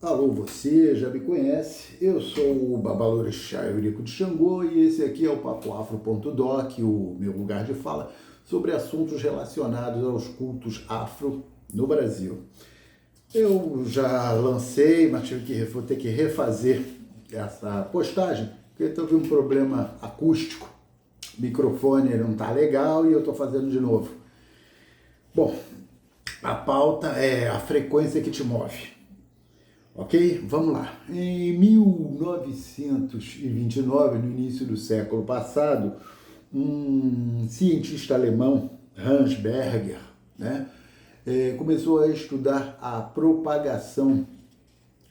Alô, você já me conhece, eu sou o Babalorixá Eurico de Xangô e esse aqui é o papoafro.doc, o meu lugar de fala sobre assuntos relacionados aos cultos afro no Brasil. Eu já lancei, mas vou ter que refazer essa postagem, porque teve um problema acústico, o microfone não está legal e eu estou fazendo de novo. Bom, a pauta é a frequência que te move. Ok? Vamos lá. Em 1929, no início do século passado, um cientista alemão, Hans Berger, né, começou a estudar a propagação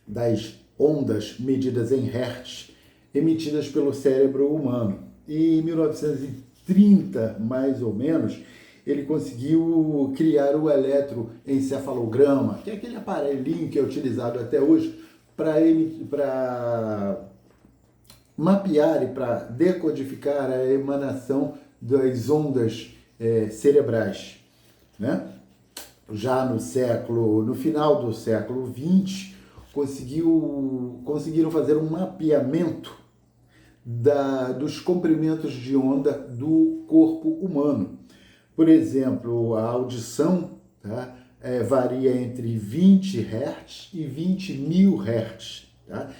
das ondas medidas em Hertz emitidas pelo cérebro humano. E em 1930, mais ou menos, ele conseguiu criar o eletroencefalograma, que é aquele aparelhinho que é utilizado até hoje para mapear e para decodificar a emanação das ondas cerebrais, né? Já no final do século XX, conseguiram fazer um mapeamento dos comprimentos de onda do corpo humano. Por exemplo, a audição, tá, varia entre 20 Hz e 20 mil Hz. Tá?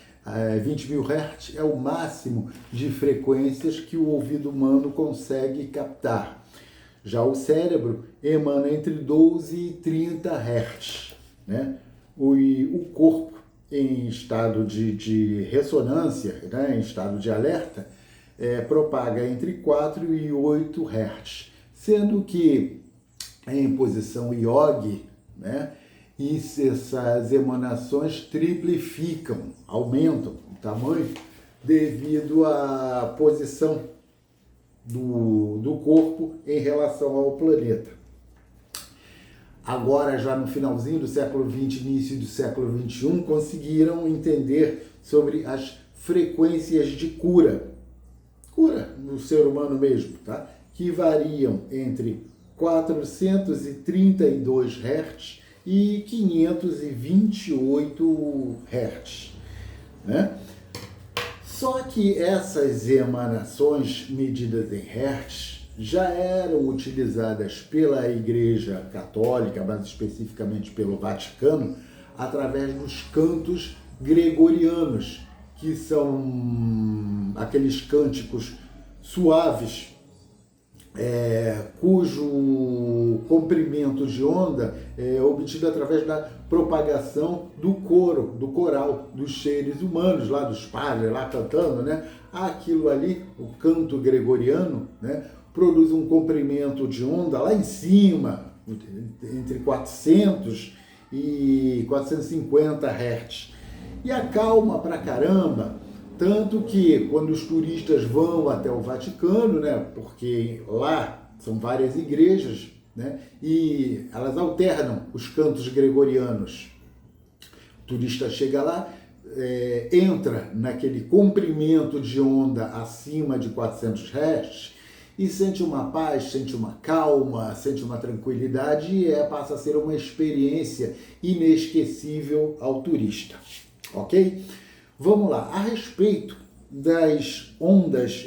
20 mil Hz é o máximo de frequências que o ouvido humano consegue captar. Já o cérebro emana entre 12 e 30 Hz. Né? O corpo, em estado de ressonância, né, em estado de alerta, propaga entre 4 e 8 Hz. Sendo que em posição yogi, né, essas emanações triplificam, aumentam o tamanho devido à posição do corpo em relação ao planeta. Agora, já no finalzinho do século XX, início do século XXI, conseguiram entender sobre as frequências de cura no ser humano mesmo, tá? Que variam entre 432 Hz e 528 Hz. Né? Só que essas emanações medidas em Hertz já eram utilizadas pela Igreja Católica, mais especificamente pelo Vaticano, através dos cantos gregorianos, que são aqueles cânticos suaves, cujo comprimento de onda é obtido através da propagação do coro, do coral dos seres humanos, lá dos padres, lá cantando, né? Aquilo ali, o canto gregoriano, né, produz um comprimento de onda lá em cima, entre 400 e 450 Hz. E acalma pra caramba. Tanto que quando os turistas vão até o Vaticano, né, porque lá são várias igrejas, né, e elas alternam os cantos gregorianos. O turista chega lá, entra naquele comprimento de onda acima de 400 Hz e sente uma paz, sente uma calma, sente uma tranquilidade e passa a ser uma experiência inesquecível ao turista. Ok? Vamos lá, a respeito das ondas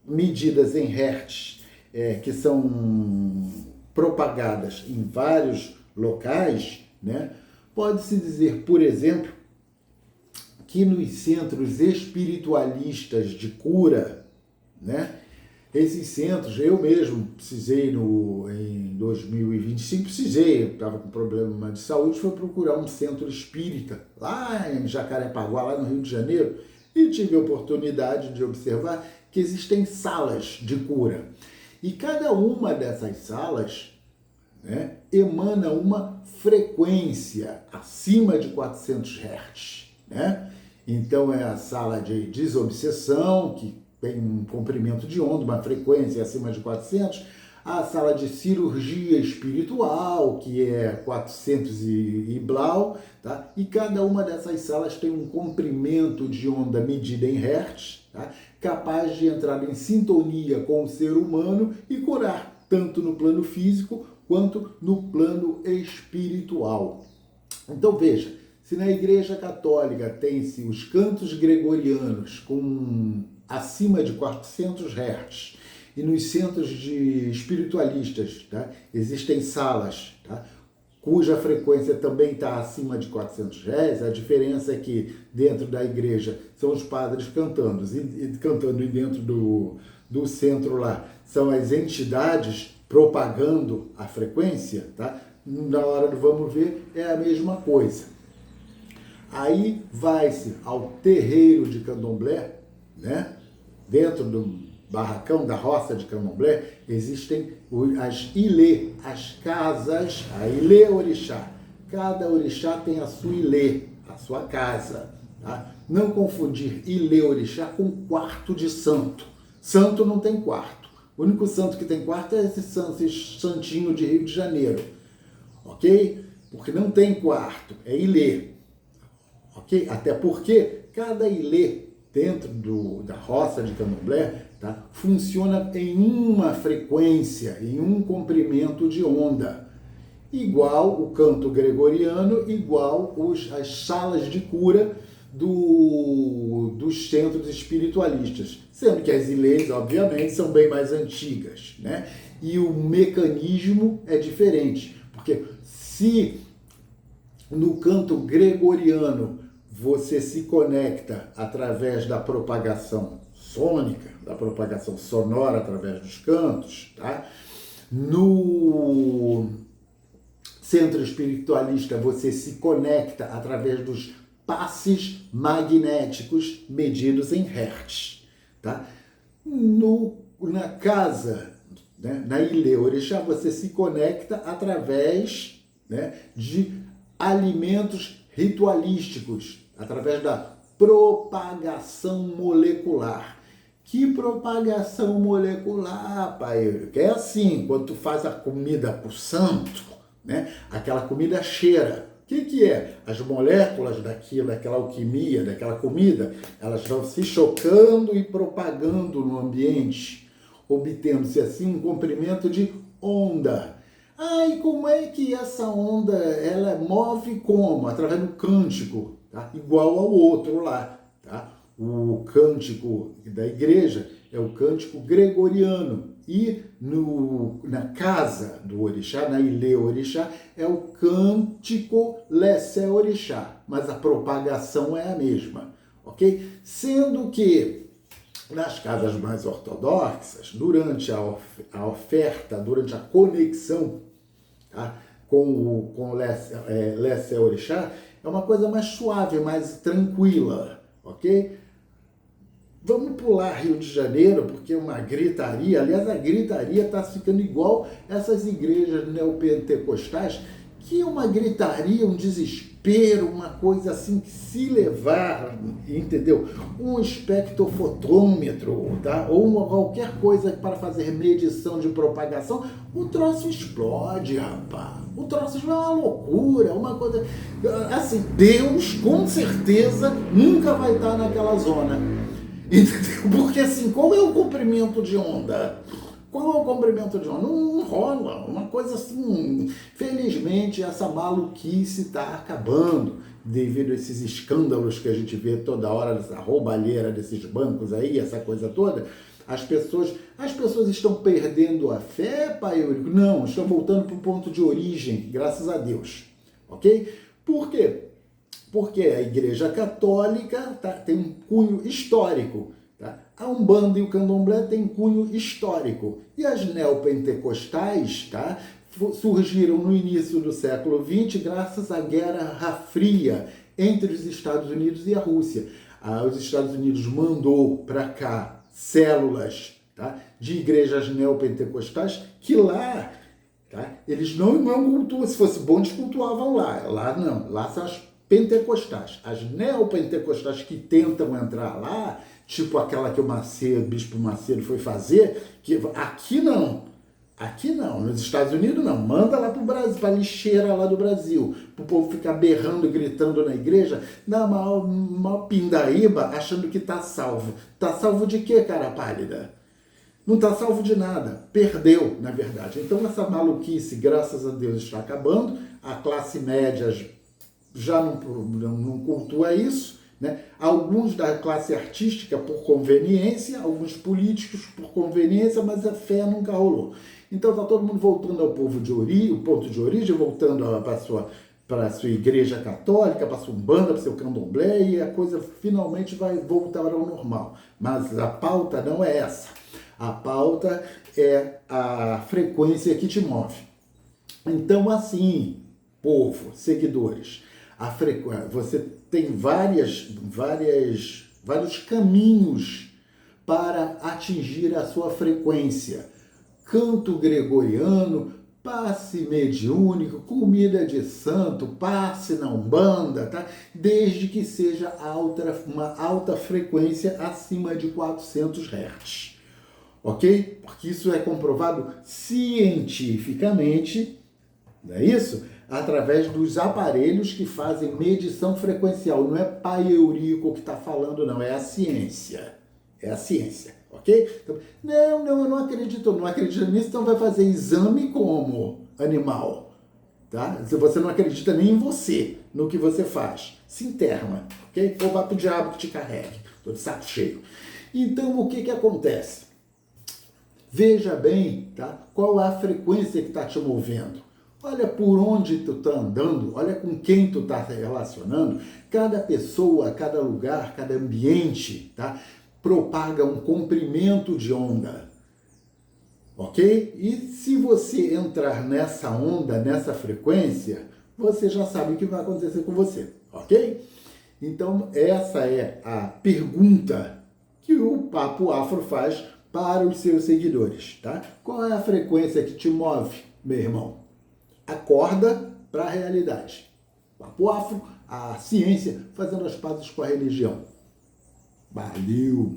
medidas em Hertz, que são propagadas em vários locais, né, pode-se dizer, por exemplo, que nos centros espiritualistas de cura, né, esses centros, eu mesmo precisei em 2025, estava com problema de saúde, fui procurar um centro espírita lá em Jacarepaguá, lá no Rio de Janeiro, e tive a oportunidade de observar que existem salas de cura. E cada uma dessas salas, né, emana uma frequência acima de 400 Hz. Né? Então é a sala de desobsessão, que tem um comprimento de onda, uma frequência acima de 400, a sala de cirurgia espiritual, que é 400 e blau, tá? E cada uma dessas salas tem um comprimento de onda medida em Hertz, tá? Capaz de entrar em sintonia com o ser humano e curar, tanto no plano físico quanto no plano espiritual. Então veja, Se na Igreja Católica tem-se os cantos gregorianos com acima de 400 Hz, e nos centros de espiritualistas, tá, existem salas, tá, cuja frequência também está acima de 400 Hz, a diferença é que dentro da igreja são os padres cantando, e dentro do centro lá são as entidades propagando a frequência, tá? Na hora do vamos ver é a mesma coisa. Aí vai-se ao terreiro de Candomblé, né? Dentro do barracão da roça de Candomblé, existem as ilê, as casas, a ilê orixá. Cada orixá tem a sua ilê, a sua casa. Tá? Não confundir ilê orixá com quarto de santo. Santo não tem quarto. O único santo que tem quarto é esse santinho de Rio de Janeiro. Ok? Porque não tem quarto, é ilê. Ok? Até porque cada ilê dentro da roça de Candomblé, tá, funciona em uma frequência, em um comprimento de onda. Igual o canto gregoriano, igual as salas de cura dos centros espiritualistas. Sendo que as ilês, obviamente, são bem mais antigas, né? E o mecanismo é diferente. Porque se no canto gregoriano você se conecta através da propagação sônica, da propagação sonora através dos cantos, tá? No centro espiritualista você se conecta através dos passes magnéticos medidos em hertz, tá? Na casa, né, na ilê orixá, você se conecta através, né, de alimentos ritualísticos, através da propagação molecular. Que propagação molecular, pai? Que é assim, quando tu faz a comida pro santo, né? Aquela comida cheira. O que é? As moléculas daquela alquimia, daquela comida, elas vão se chocando e propagando no ambiente, obtendo-se assim um comprimento de onda. E como é que essa onda ela move como? Através do cântico, tá? Igual ao outro lá, tá? O cântico da igreja é o cântico gregoriano e na casa do orixá, na ilê orixá, é o cântico lessé orixá, mas a propagação é a mesma, ok? Sendo que nas casas mais ortodoxas, durante a oferta, durante a conexão, tá, com o lessé orixá, é uma coisa mais suave, mais tranquila, ok? Vamos pular Rio de Janeiro, porque é uma gritaria. Aliás, a gritaria está ficando igual essas igrejas neopentecostais, que é uma gritaria, um desespero, uma coisa assim que se levar, entendeu? Um espectrofotômetro, tá? Ou qualquer coisa para fazer medição de propagação, o troço explode, rapaz. O troço é uma loucura, uma coisa... Assim, Deus, com certeza, nunca vai estar naquela zona. Entendeu? Porque assim, qual é o comprimento de onda? Qual é o comprimento de onda? Não rola, uma coisa assim. Felizmente essa maluquice está acabando devido a esses escândalos que a gente vê toda hora, essa roubalheira desses bancos aí, essa coisa toda. As pessoas estão perdendo a fé, pai Eurico? Não, estão voltando para o ponto de origem, graças a Deus. Ok? Por quê? Porque a Igreja Católica, tá, tem um cunho histórico. Tá? A Umbanda e o Candomblé têm cunho histórico. E as neopentecostais, tá, surgiram no início do século XX graças à Guerra Fria entre os Estados Unidos e a Rússia. Os Estados Unidos mandou para cá células, tá, de igrejas neopentecostais que lá, tá, eles não cultuam. Se fosse bom, eles cultuavam lá. Lá não. Lá são as pentecostais. As neopentecostais que tentam entrar lá, tipo aquela que o Bispo Macedo foi fazer, que aqui não. Aqui não. Nos Estados Unidos não. Manda lá pro Brasil, pra lixeira lá do Brasil, pro povo ficar berrando e gritando na igreja, na maior pindaíba, achando que tá salvo. Tá salvo de quê, cara pálida? Não está salvo de nada. Perdeu, na verdade. Então essa maluquice, graças a Deus, está acabando. A classe média já não cultua isso, né? Alguns da classe artística por conveniência, alguns políticos por conveniência, mas a fé nunca rolou. Então está todo mundo voltando ao povo de origem, o ponto de origem, voltando para a sua igreja católica, para a sua umbanda, para o seu candomblé, e a coisa finalmente vai voltar ao normal. Mas a pauta não é essa. A pauta é a frequência que te move. Então, assim, povo, seguidores, você tem vários caminhos para atingir a sua frequência. Canto gregoriano, passe mediúnico, comida de santo, passe na Umbanda, tá? Desde que seja uma alta frequência acima de 400 Hz. Ok? Porque isso é comprovado cientificamente, não é isso? Através dos aparelhos que fazem medição frequencial. Não é pai Eurico que está falando, não. É a ciência. É a ciência. Ok? Então, eu não acredito nisso, então vai fazer exame como animal. Tá? Se você não acredita nem em você, no que você faz, se interna. Ok? Ou vá pro diabo que te carregue. Estou de saco cheio. Então, o que acontece? Veja bem, tá? Qual é a frequência que está te movendo. Olha por onde tu está andando, olha com quem tu está se relacionando. Cada pessoa, cada lugar, cada ambiente, tá? Propaga um comprimento de onda. Ok? E se você entrar nessa onda, nessa frequência, você já sabe o que vai acontecer com você. Ok? Então, essa é a pergunta que o Papo Afro faz para os seus seguidores, tá? Qual é a frequência que te move, meu irmão? Acorda para a realidade. Papo Afro, a ciência, fazendo as pazes com a religião. Valeu!